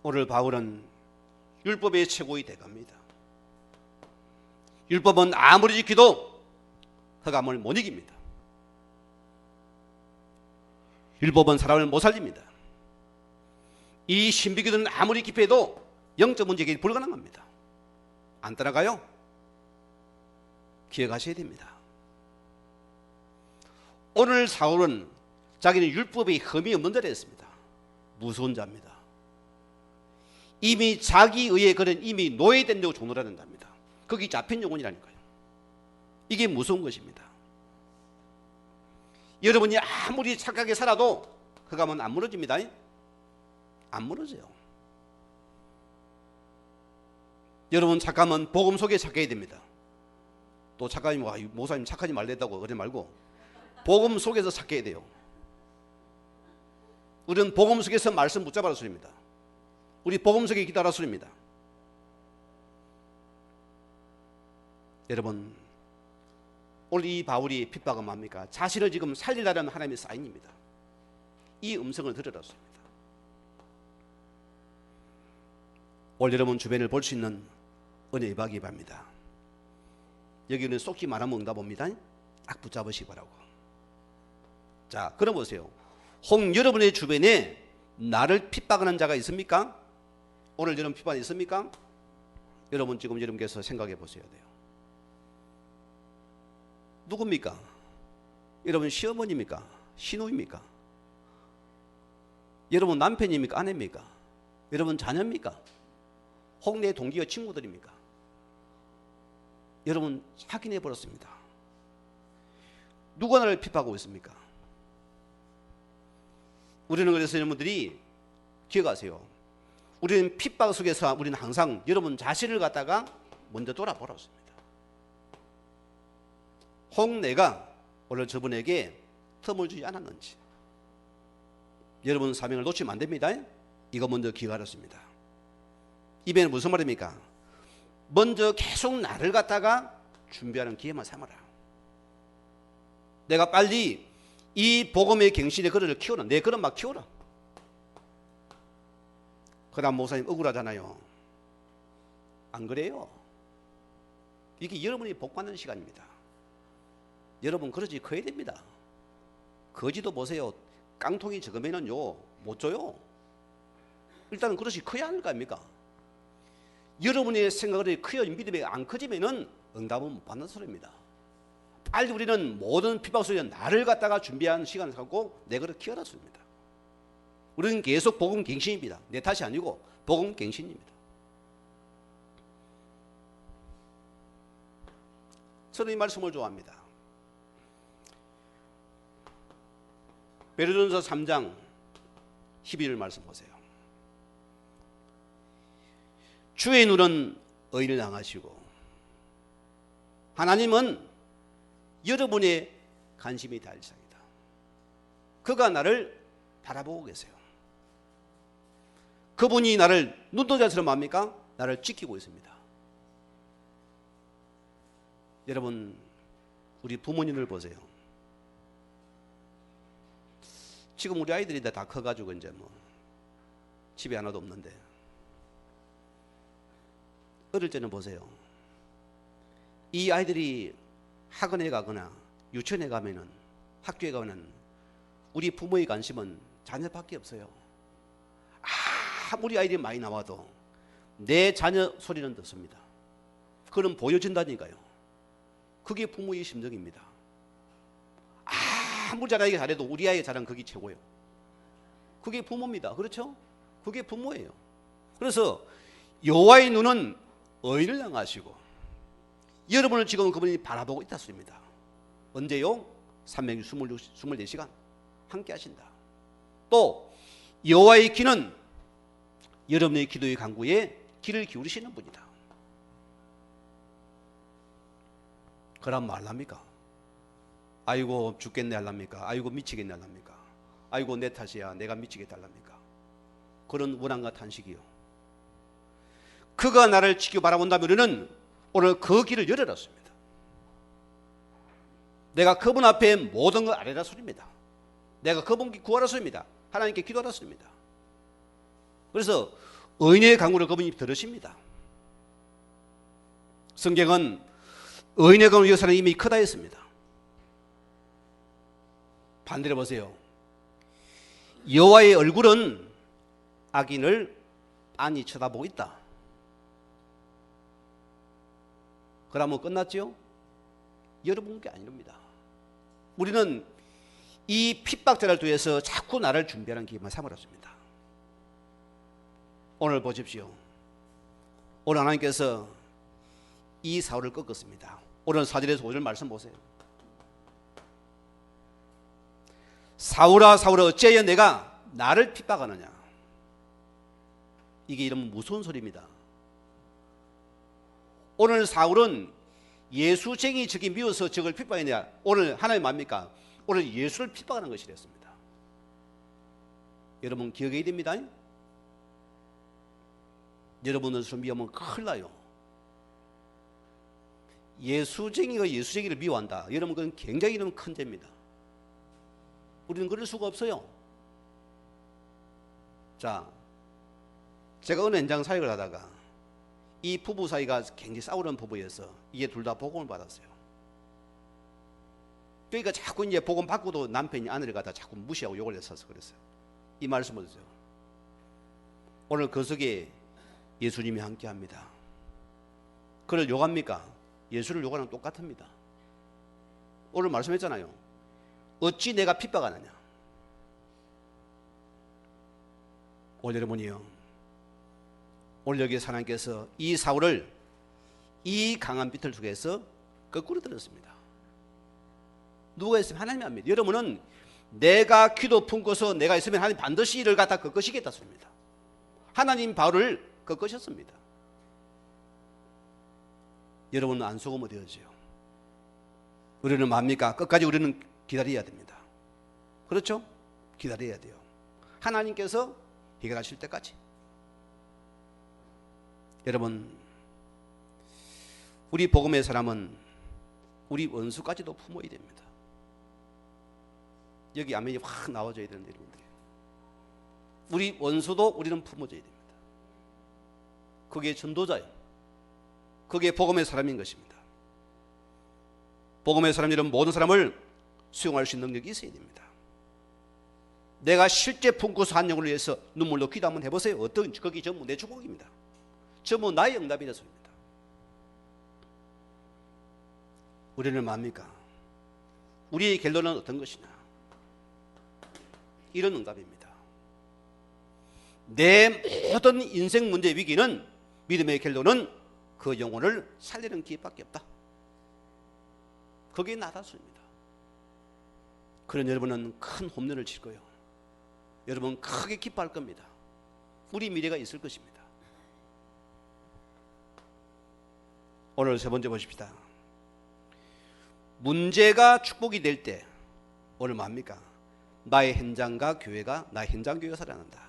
오늘 바울은 율법의 최고의 대가입니다. 율법은 아무리 지켜도 흑암을 못 이깁니다. 율법은 사람을 못 살립니다. 이 신비기도는 아무리 깊이해도 영적 문제가 불가능합니다. 안 따라가요? 기억하셔야 됩니다. 오늘 사울은 자기는 율법에 흠이 없는 자라 했습니다. 무서운 자입니다. 이미 자기 의에 그런 이미 노예된 적 종로라 된답니다. 거기 잡힌 영혼이라니까요. 이게 무서운 것입니다. 여러분이 아무리 착하게 살아도 흑암은 안 무너집니다. 안 무너져요. 여러분 착하면 복음 속에 착해야 됩니다. 또 착하니 목사님 착하지 말랬다고 그러지 말고 복음 속에서 착해야 돼요. 우리는 복음 속에서 말씀 붙잡아라 소리입니다. 우리 복음 속에 기도하라 소리입니다. 여러분 오늘 이 바울이 핍박은 뭡니까? 자신을 지금 살리라는 하나님의 사인입니다. 이 음성을 들으라 소리입니다. 오늘 여러분 주변을 볼 수 있는 은혜의 박이 바랍니다. 여기는 쏙지 말하면 응답합니다. 딱 붙잡으시기 바라고. 자, 그럼 보세요. 혹 여러분의 주변에 나를 핍박하는 자가 있습니까? 오늘 여러분 핍박이 있습니까? 여러분 지금 여러분께서 생각해 보셔야 돼요. 누굽니까? 여러분 시어머니입니까? 시누입니까? 여러분 남편입니까? 아내입니까? 여러분 자녀입니까? 혹 내 동기와 친구들입니까? 여러분 확인해 버렸습니다. 누가 나를 핍박하고 있습니까? 우리는 그래서 여러분들이 기억하세요. 우리는 핍박 속에서 우리는 항상 여러분 자신을 갖다가 먼저 돌아보았습니다. 혹 내가 오늘 저분에게 틈을 주지 않았는지. 여러분 사명을 놓치면 안 됩니다. 이거 먼저 기억하셨습니다. 이번에는 무슨 말입니까? 먼저 계속 나를 갖다가 준비하는 기회만 삼아라. 내가 빨리 이 복음의 갱신의 그릇을 키워라. 내 그릇 막 키워라. 그 다음 목사님 억울하잖아요. 안 그래요? 이게 여러분이 복받는 시간입니다. 여러분 그릇이 커야 됩니다. 거지도 보세요. 깡통이 적으면은요 못 줘요. 일단은 그릇이 커야 하는 거 아닙니까? 여러분의 생각이 커야 믿음이 안 커지면은 응답은 못 받는 소리입니다. 빨리 우리는 모든 핍박 속에 나를 갖다가 준비한 시간을 갖고 내 그릇 키워라 소리입니다. 우리는 계속 복음 갱신입니다. 내 탓이 아니고 복음 갱신입니다. 저는 이 말씀을 좋아합니다. 베드로전서 3장 12절 말씀 보세요. 주의 눈은 의인을 향하시고 하나님은 여러분의 관심이 달리상이다. 그가 나를 바라보고 계세요. 그분이 나를 눈동자처럼 합니까? 나를 지키고 있습니다. 여러분 우리 부모님들 보세요. 지금 우리 아이들이 다 커가지고 이제 뭐 집에 하나도 없는데 어릴 때는 보세요. 이 아이들이 학원에 가거나 유치원에 가면은 학교에 가면은 우리 부모의 관심은 자녀밖에 없어요. 아무리 아이들이 많이 나와도 내 자녀 소리는 듣습니다. 그건 보여진다니까요. 그게 부모의 심정입니다. 아무리 자라게 잘해도 우리 아이의 자랑 그게 최고예요. 그게 부모입니다. 그렇죠? 그게 부모예요. 그래서 여호와의 눈은 의인을 향하시고 여러분을 지금 그분이 바라보고 있다 소리입니다. 언제요? 364시간 함께 하신다. 또 여호와의 귀는 여러분의 기도의 간구에 귀를 기울이시는 분이다. 그럼 뭐 할랍니까? 아이고 죽겠네 할랍니까? 아이고 미치겠네 할랍니까? 아이고 내 탓이야 내가 미치겠다 할랍니까? 그런 원한과 탄식이요. 그가 나를 지켜 바라본다면 우리는 오늘 그 길을 열어놨습니다. 내가 그분 앞에 모든 걸 아뢰라 소리입니다. 내가 그분께 구하라 소리입니다. 하나님께 기도하라 소리입니다. 그래서 의인의 간구를 그분이 들으십니다. 성경은 의인의 간구 역사는 이미 크다 했습니다. 반대로 보세요. 여호와의 얼굴은 악인을 빤히 쳐다보고 있다. 그러면 끝났죠? 여러분께 아닙니다. 우리는 이 핍박자를 통해서 자꾸 나를 준비하는 기회만 삼으렸습니다. 오늘 보십시오. 오늘 하나님께서 이 사울을 꺾었습니다. 오늘 4절에서 5절 말씀 보세요. 사울아 사울아 어찌하여 내가 나를 핍박하느냐. 이게 이러면 무서운 소리입니다. 오늘 사울은 예수쟁이 적이 미워서 적을 핍박했냐. 오늘 하나님 뭡니까? 오늘 예수를 핍박하는 것이랬습니다. 여러분 기억해야 됩니다. 여러분은 미워하면 큰일 나요. 예수쟁이가 예수쟁이를 미워한다. 여러분 그건 굉장히 큰 죄입니다. 우리는 그럴 수가 없어요. 자, 제가 어느 현장 사역을 하다가 이 부부 사이가 굉장히 싸우는 부부여서 이게 둘 다 복음을 받았어요. 그러니까 자꾸 이제 복음 받고도 남편이 아내를 갖다 자꾸 무시하고 욕을 했어서 그랬어요. 이 말씀을 드세요. 오늘 그 속에 예수님이 함께합니다. 그를 욕합니까? 예수를 욕하는 똑같습니다. 오늘 말씀했잖아요. 어찌 내가 핍박하느냐. 오늘 여러분이요, 오늘 여기서 하나님께서 이 사울을 이 강한 비틀 속에서 거꾸로 들었습니다. 누가 있으면 하나님이 합니다. 여러분은 내가 기도 품고서 내가 있으면 하나님 반드시 이를 갖다 꺾으시겠다 소리입니다. 하나님 바울을 꺾으셨습니다. 여러분은 안 속으면 되어져요. 우리는 뭡니까? 끝까지 우리는 기다려야 됩니다. 그렇죠? 기다려야 돼요. 하나님께서 해결하실 때까지. 여러분, 우리 복음의 사람은 우리 원수까지도 품어야 됩니다. 여기 아멘이 확 나와줘야 되는데, 여러분들. 우리 원수도 우리는 품어줘야 됩니다. 그게 전도자예요. 그게 복음의 사람인 것입니다. 복음의 사람들은 모든 사람을 수용할 수 있는 능력이 있어야 됩니다. 내가 실제 품고서 한 영혼을 위해서 눈물로 기도 한번 해보세요. 어떤, 거기 전부 내 축복입니다. 전부 나의 응답이라 소리입니다. 우리는 뭡니까? 우리의 결론은 어떤 것이냐? 이런 응답입니다. 내 모든 인생 문제 위기는 믿음의 결론은 그 영혼을 살리는 기회밖에 없다. 그게 나다 소리입니다. 그런 여러분은 큰 홈런을 칠 거예요. 여러분 크게 기뻐할 겁니다. 우리 미래가 있을 것입니다. 오늘 세 번째 보십시다. 문제가 축복이 될 때 오늘 뭡니까? 나의 현장과 교회가, 나의 현장 교회가 살아난다.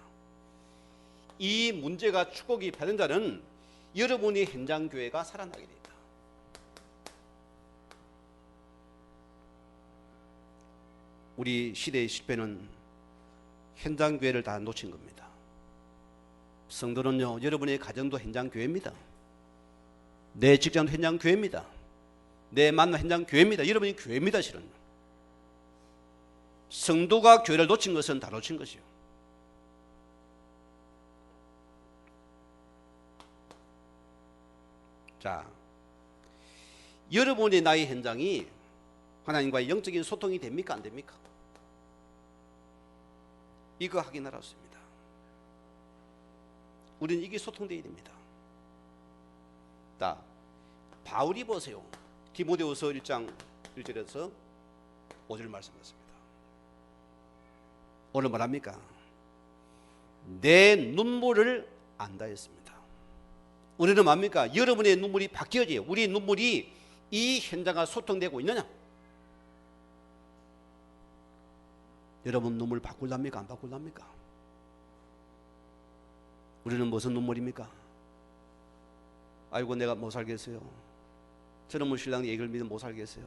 이 문제가 축복이 되는 자는 여러분이 현장 교회가 살아나게 됩니다. 우리 시대의 실패는 현장 교회를 다 놓친 겁니다. 성도는요, 여러분의 가정도 현장 교회입니다. 내 직장도 현장 교회입니다. 내 만남 현장 교회입니다. 여러분이 교회입니다. 실은 성도가 교회를 놓친 것은 다 놓친 것이요. 자, 여러분의 나의 현장이 하나님과의 영적인 소통이 됩니까? 안 됩니까? 이거 확인하라 습니다. 우리는 이게 소통되어야 됩니다. 자, 바울이 보세요. 디모데후서 1장 1절에서 5절 말씀하셨습니다. 오늘 뭐랍니까? 내 눈물을 안다 했습니다. 우리는 뭡니까? 여러분의 눈물이 바뀌어져요. 우리의 눈물이 이 현장과 소통되고 있느냐? 여러분 눈물 바꿀랍니까? 안 바꿀랍니까? 우리는 무슨 눈물입니까? 아이고 내가 못 살겠어요. 저놈의 신랑 얘기를 믿으면 못 살겠어요.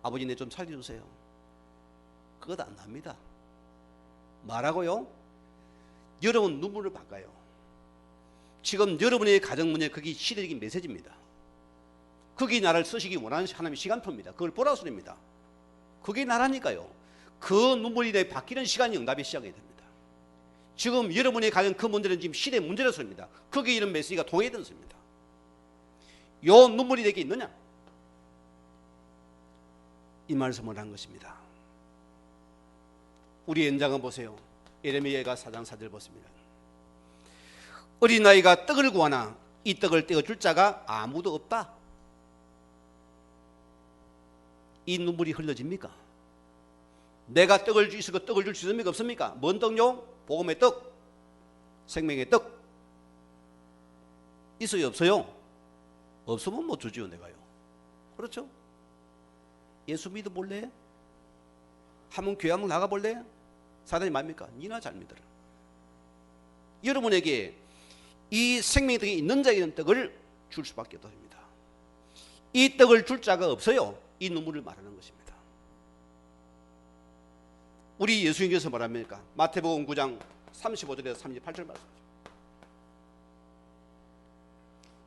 아버지 내 좀 살려주세요. 그것 안 납니다. 말하고요. 여러분 눈물을 바꿔요. 지금 여러분의 가정 문제 그게 시대적인 메시지입니다. 그게 나를 쓰시기 원하는 하나님의 시간표입니다. 그걸 보라 소리입니다. 그게 나라니까요. 그 눈물이 내 바뀌는 시간이 응답의 시작이 됩니다. 지금 여러분의 가정 그 문제는 지금 시대 문제라서 입니다. 거기에 이런 메시지가 통해야 되는 것입니다. 요 눈물이 내게 있느냐? 이 말씀을 한 것입니다. 우리 연장은 보세요. 예레미야가 4장 4절 보십니다. 어린아이가 떡을 구하나 이 떡을 떼어줄 자가 아무도 없다. 이 눈물이 흘러집니까? 내가 떡을 줄 수 있습니까? 없습니까? 뭔 떡요? 복음의 떡, 생명의 떡. 있어요? 없어요? 없으면 못 주지요, 내가요. 그렇죠? 예수 믿어볼래? 한번 교회 한번 나가볼래? 사단이 뭡니까? 니나 잘 믿어라. 여러분에게 이 생명의 떡이 있는 자에게는 떡을 줄 수밖에 없습니다. 이 떡을 줄 자가 없어요. 이 눈물을 말하는 것입니다. 우리 예수님께서 뭐랍니까? 마태복음 9장 35절에서 38절 말씀.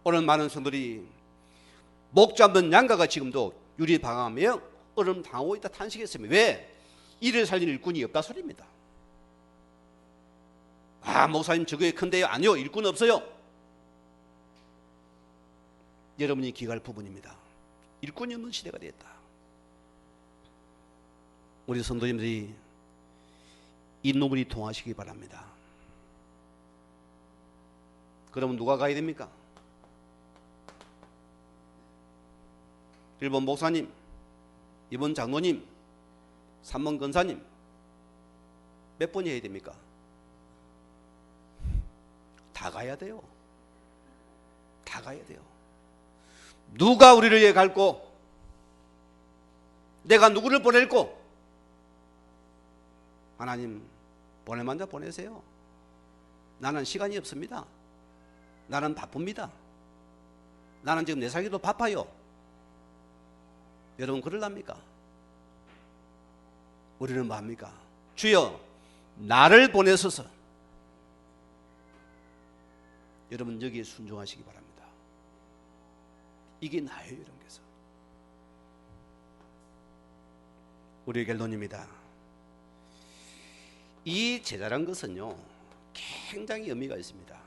오늘 많은 성도들이 목 잡는 양가가 지금도 유리 방황하며 얼음 당하고 있다 탄식했습니다. 왜? 이를 살리는 일꾼이 없다 소리입니다. 아, 목사님 저게 큰데요? 아니요, 일꾼 없어요. 여러분이 기갈 부분입니다. 일꾼이 없는 시대가 됐다. 우리 성도님들이 이 눈물이 통하시기 바랍니다. 그러면 누가 가야 됩니까? 1번 목사님, 2번 장로님, 3번 권사님, 몇 번이 해야 됩니까? 다 가야 돼요. 다 가야 돼요. 누가 우리를 위해 갈고, 내가 누구를 보낼고? 하나님 보낼 만자 보내세요. 나는 시간이 없습니다. 나는 바쁩니다. 나는 지금 내 살기도 바빠요. 여러분 그럴랍니까? 우리는 뭐합니까? 주여 나를 보내소서. 여러분 여기에 순종하시기 바랍니다. 이게 나예요 여러분께서. 우리의 결론입니다. 이 제자란 것은요 굉장히 의미가 있습니다.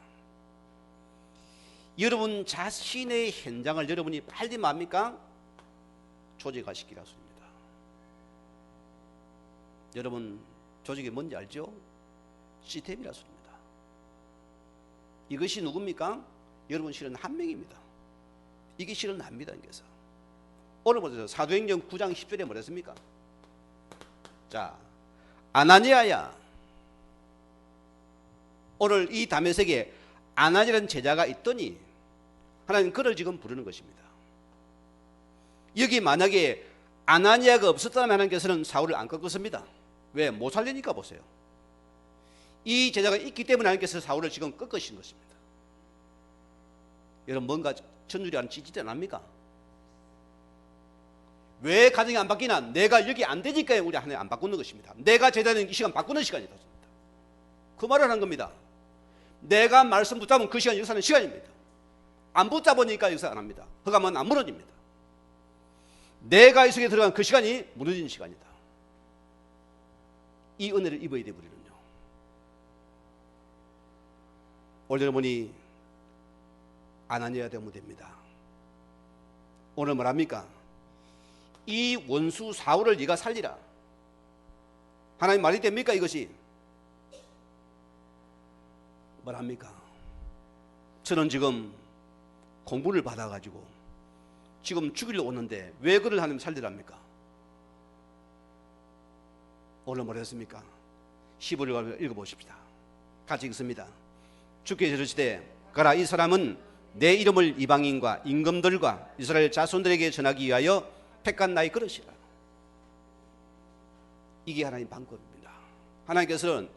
여러분 자신의 현장을 여러분이 빨리 뭡니까? 조직화시키라 소입니다. 여러분 조직이 뭔지 알죠? 시스템이라 소입니다. 이것이 누굽니까? 여러분 실은 한 명입니다. 이게 실은 납니다. 그래서 오늘 보세요. 사도행전 9장 10절에 뭐랬습니까? 자, 아나니아야. 오늘 이 다메섹에 아나니아라는 제자가 있더니 하나님 그를 지금 부르는 것입니다. 여기 만약에 아나니아가 없었다면 하나님께서는 사울을 안 꺾었습니다. 왜? 못 살리니까 보세요. 이 제자가 있기 때문에 하나님께서 사울을 지금 꺾으신 것입니다. 여러분 뭔가 전율이 안 찌지지 않습니까? 왜 가정이 안 바뀌나? 내가 여기 안 되니까 우리 하나님 안 바꾸는 것입니다. 내가 제자는 이 시간 바꾸는 시간이다. 그 말을 하는 겁니다. 내가 말씀 붙잡으면 그 시간이 역사하는 시간입니다. 안 붙잡으니까 역사 안 합니다. 허가면 안 무너집니다. 내가 이 속에 들어간 그 시간이 무너지는 시간이다. 이 은혜를 입어야 돼 우리는요. 오늘 여러분이 아나니아 되면 됩니다. 오늘 뭐랍니까? 이 원수 사울을 네가 살리라. 하나님 말이 됩니까 이것이? 뭐랍니까? 저는 지금 공부를 받아가지고 지금 죽이려 오는데 왜 그를 하나님 살리랍니까? 오늘 뭐랬습니까? 15절 읽어보십시다. 같이 읽습니다. 주께서 이르시되 가라 이 사람은 내 이름을 이방인과 임금들과 이스라엘 자손들에게 전하기 위하여 택한 나의 그릇이라. 이게 하나님 방법입니다. 하나님께서는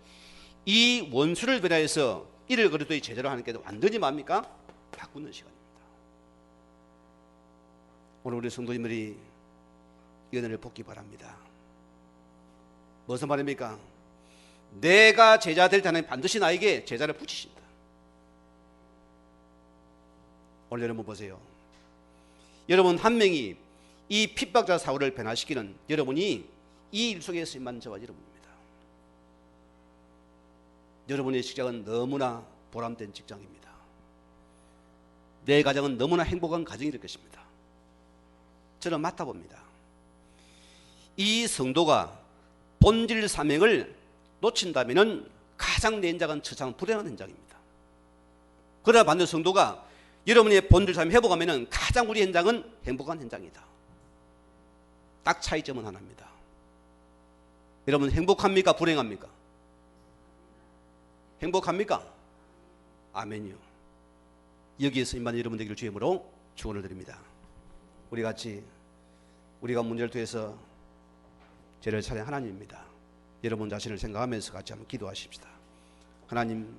이 원수를 변화해서 이를 그리스도의 제자로 하나님께서 완전히 뭡니까? 바꾸는 시간입니다. 오늘 우리 성도님들이 이 은혜를 복기 바랍니다. 무슨 말입니까? 내가 제자 될 때는 반드시 나에게 제자를 붙이신다. 오늘 여러분 보세요. 여러분 한 명이 이 핍박자 사울을 변화시키는 여러분이 이 일 속에 쓰임받는 저와 여러분입니다. 여러분의 직장은 너무나 보람된 직장입니다. 내 가정은 너무나 행복한 가정이 될 것입니다. 저는 맡아봅니다. 이 성도가 본질 사명을 놓친다면 가장 내 현장은 처참한 불행한 현장입니다. 그러나 반대 성도가 여러분의 본질 사명 회복하면 가장 우리 현장은 행복한 현장이다. 딱 차이점은 하나입니다. 여러분 행복합니까? 불행합니까? 행복합니까? 아멘이요. 여기에서 임한 여러분 되기를 주의 이름으로 축원을 드립니다. 우리 같이 우리가 문제를 통해서 죄를 사는 하나님입니다. 여러분 자신을 생각하면서 같이 한번 기도하십시다. 하나님